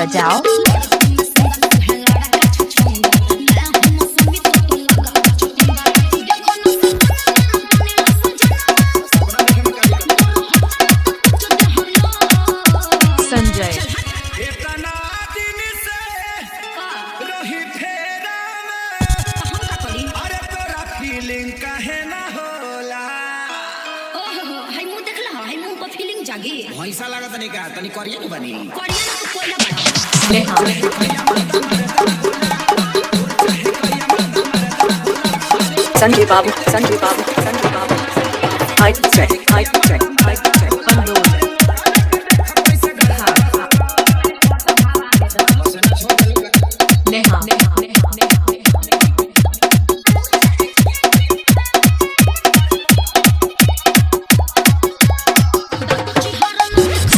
बजाओ। संजय फीलिंग काहे ना होला ओहो हाय मुंह देखला हाय मुंह पर फीलिंग जागी भैंसा लागत नहीं का तनी करिए न बनी करिया ना तो कोयला बड़ा नेहा संजय बाबू हाइट चेक नेहा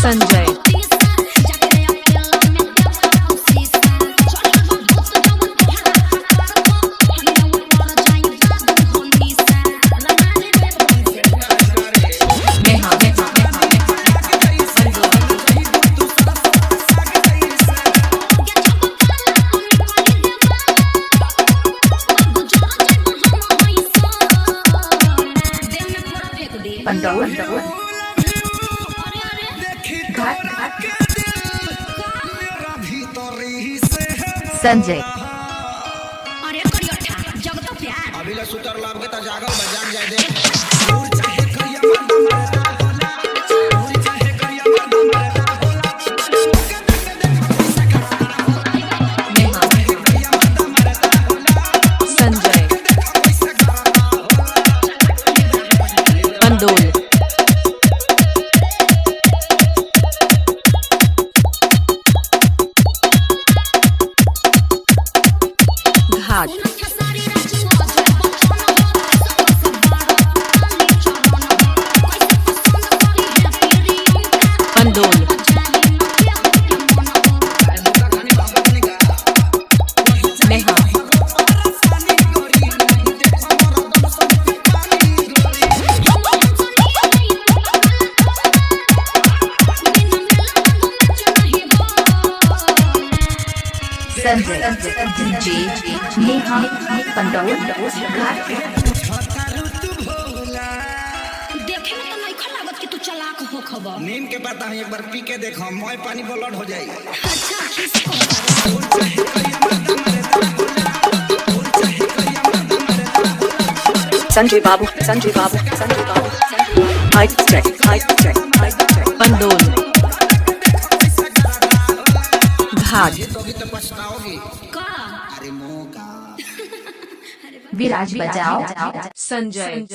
संजय संजय अरे करियठा जग तो प्यार अभी ले सुतर लाभ के त जागल बजान जाय दे दूर चाहे करिया मर्द मरदा होला दूर चाहे करिया मर्द मरदा होला संजय पंडोल घाट पंडोल नेहा संजय जी नेहा पंडोल घाट देखे में तो नहीं लागत कि तू चालाक हो खबर नीम के पत्ता एक बार पी के देखो मोय पानी ब्लड हो जाई अच्छा किस को संजय बाबू हाइट चेक पंडोल घाट तो पछताओगी का अरे मुंह का विराज बजाओ। संजय